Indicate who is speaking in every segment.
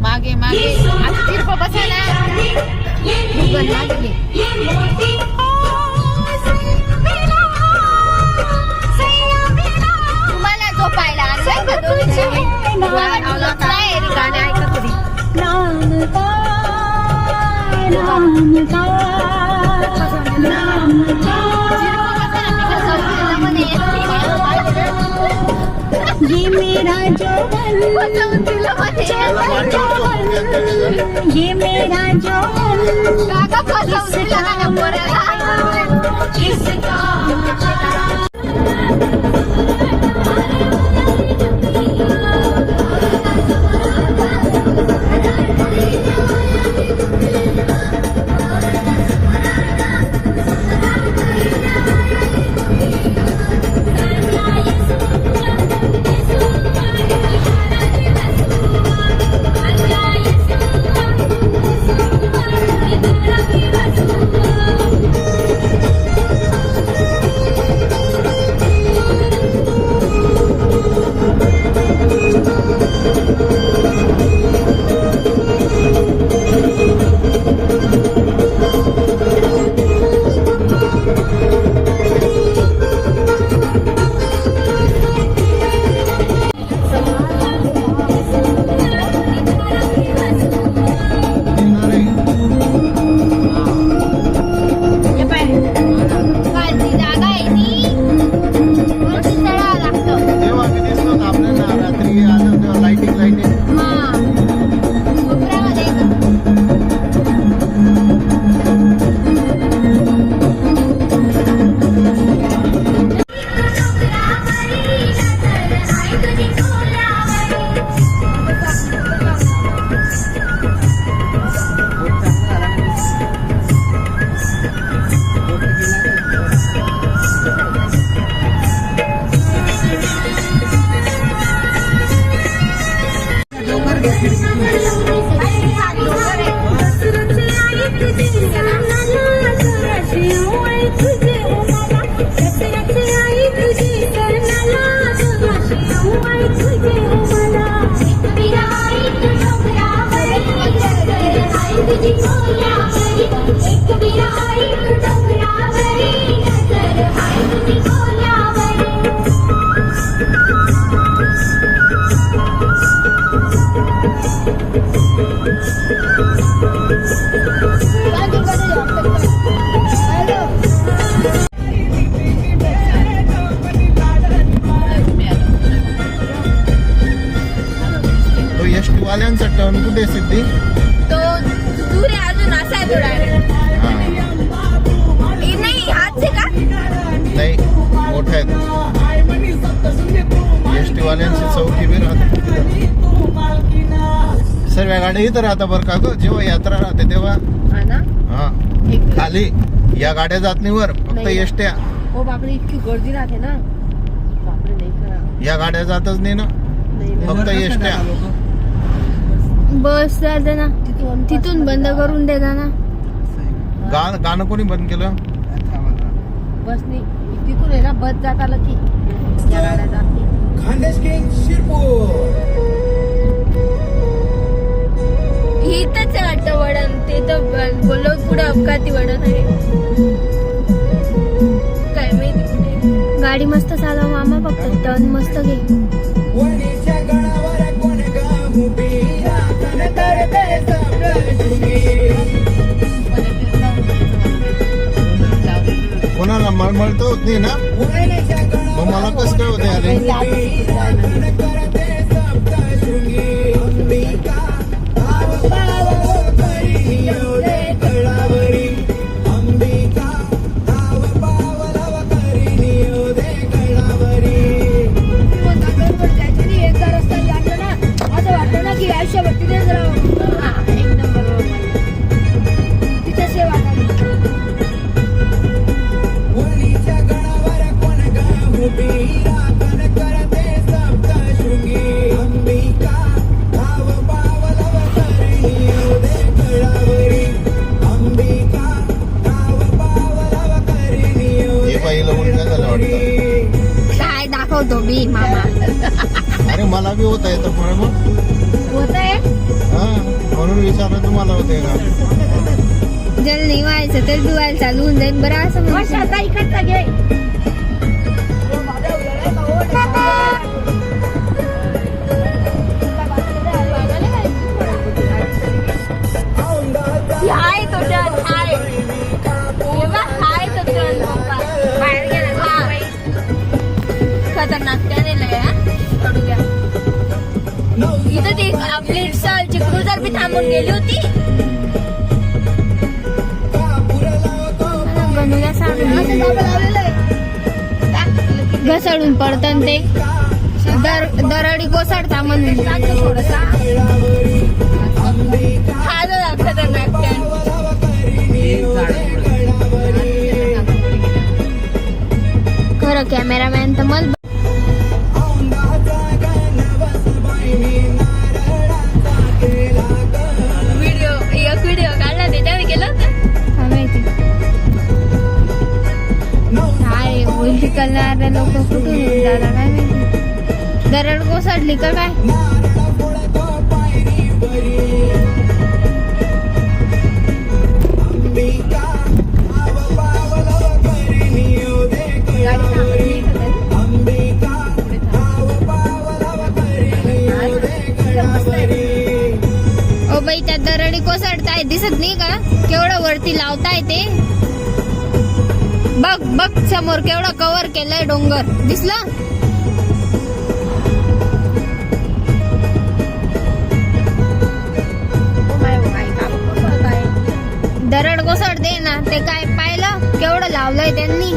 Speaker 1: मागे मागे आता तिरपा बसायला गुगल मागे तुम्हाला झोपायला आणलाय का दोन्ही गाणे ऐका तरी
Speaker 2: ये मेरा जौवन ये मेरा
Speaker 3: वाल्यांचा टर्न कुठे सिद्धी
Speaker 1: तो दूर आहे अजून असा आहे थोडा नाही हात से का
Speaker 3: नाही मोठा आहे एसटी वाल्यांची चौकी बी राहते सर्व गाड्या इथं राहता बरं का ग जेव्हा यात्रा राहते तेव्हा हा खाली या गाड्या जात नाही वर फक्त एसट्या
Speaker 1: हो बापरे इतकी गर्दी राहते ना बापरे नाही खरा
Speaker 3: या गाड्या जातच नाही ना फक्त एसट्या
Speaker 2: बस जाते ना तिथून बंद करून देता ना
Speaker 3: गाणं कोणी बंद केलं
Speaker 1: बस नाही तिथून आहे ना बस जात आलं की या गाड्या जात नाही
Speaker 2: इथंच आहे वाटतं वडण ते तर बोललो पुढे अपघाती वडण आहे काय माहिती कुठे गाडी मस्त चालव मामा फक्त टर्न मस्त घे
Speaker 3: कोणाला मळमळत होत नाही ना मग मला कसं काय होते अरे
Speaker 2: दाखवतो बी मामा.
Speaker 3: अरे मला बी होत आहे तर मग
Speaker 1: होत आहे.
Speaker 3: हा म्हणून विचारलं तुम्हाला होते का.
Speaker 2: जल नाही व्हायचं तर धुवायला चालू होऊन जाईल बरं असं म्हणतो.
Speaker 1: आता इकडचा घे.
Speaker 2: हाय तो टन हाय हाय तो टन पप्पा बाहेर गेला. खतरनाक त्याने लय कडू द्या. इथं ती आपली सहलची क्रुझर बी थांबून गेली होती. गणूला सांगून घसडून पडतं ते दरडी कोसळता म्हणून थोडसा हा जरा खतरनाक टन. खरं कॅमेरामॅन तर मला व्हिडिओ काढला त्याच्यावर गेलं होतं माहिती. काय उलटी करणारे लोक कुठून येऊन जाणार काय माहिती. दरड कोसळली का काय. ओ बाई त्या दरडी कोसळताय दिसत नाही का. केवढं वरती लावताय ते बघ बघ समोर केवढं कव्हर केलंय डोंगर दिसलं. दरड कोसळते ना ते काय पाहिलं केवढं लावलंय त्यांनी.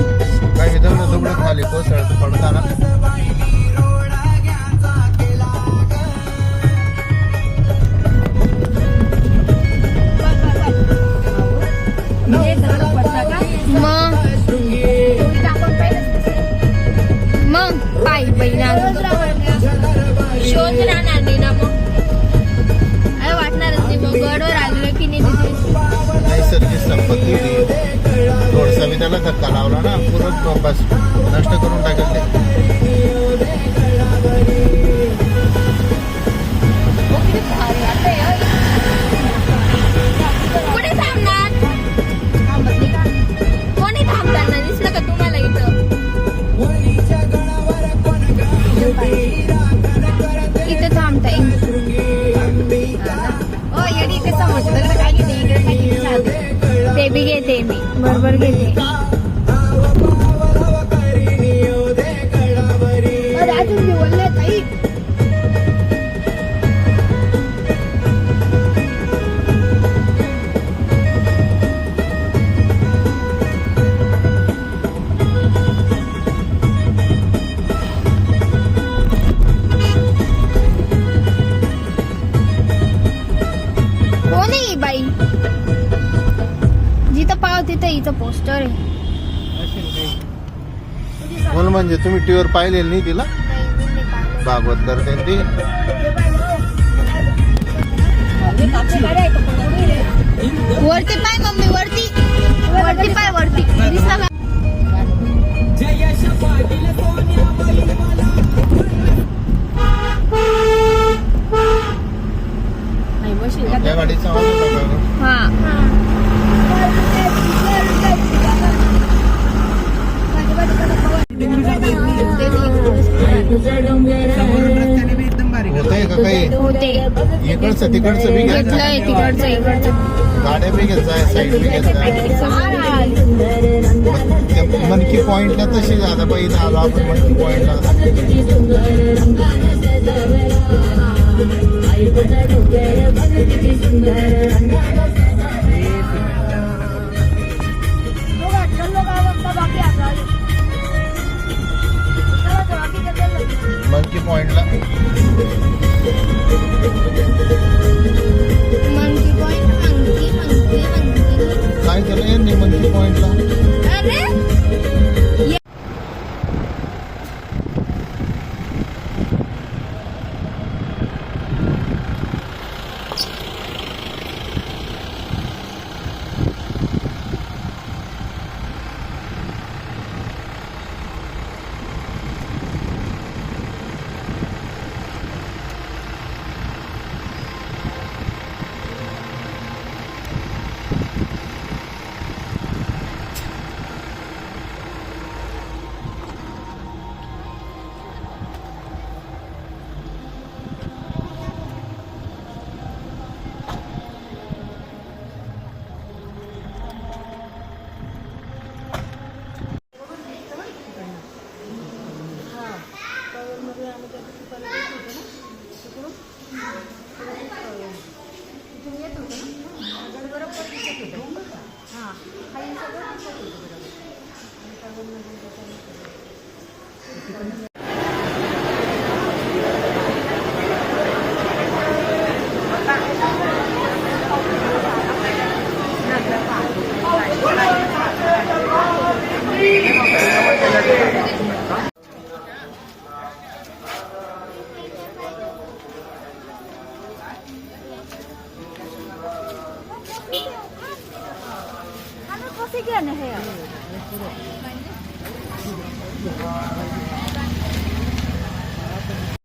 Speaker 3: काय दगड दगड खाली कोसळत पडताना.
Speaker 2: मग पाय बहिणा शोध राहणार नाही ना. मग अरे वाटणारच नाही. मग गडवर आलेलं की नाही तिथे
Speaker 3: नैसर्गिक संपत्ती थोडसा बी त्याला धक्का लावला ना पूर्ण बस नष्ट करून टाकेल ते.
Speaker 2: कुठे थांबणार. कोणी थांबताना दिसलं का तुम्हाला इथं. इथं थांबता ते बी घेते मी बरोबर घेते. कोण आहे बाई. जिथं पाव तिथं हिचं पोस्टर आहे.
Speaker 3: कोण म्हणजे तुम्ही टीव्हीवर पाहिलेलं नाही तिला. भागवत करते ती.
Speaker 2: वरती पाय मम्मी वरती वरती पाय वरती दिसला का.
Speaker 3: त्या गाडीचा आवाज होता का?
Speaker 2: हा
Speaker 3: होतंय का काही.
Speaker 2: होते.
Speaker 3: इकडचं तिकडचं बी
Speaker 2: घेतलंय
Speaker 3: घ्यायचं.
Speaker 2: तिकडचं इकडचं.
Speaker 3: गाड्या बी घ्यायचं साईड बी घ्यायचं. मनकी पॉइंटला तशी झालं पाहिजे. आलो आपण मनकी पॉइंटला. मंकी पॉइंटला
Speaker 2: मंकी पॉइंट मंकी
Speaker 3: काय केलं यांनी मंकी पॉइंटला.
Speaker 2: अरे से क्या है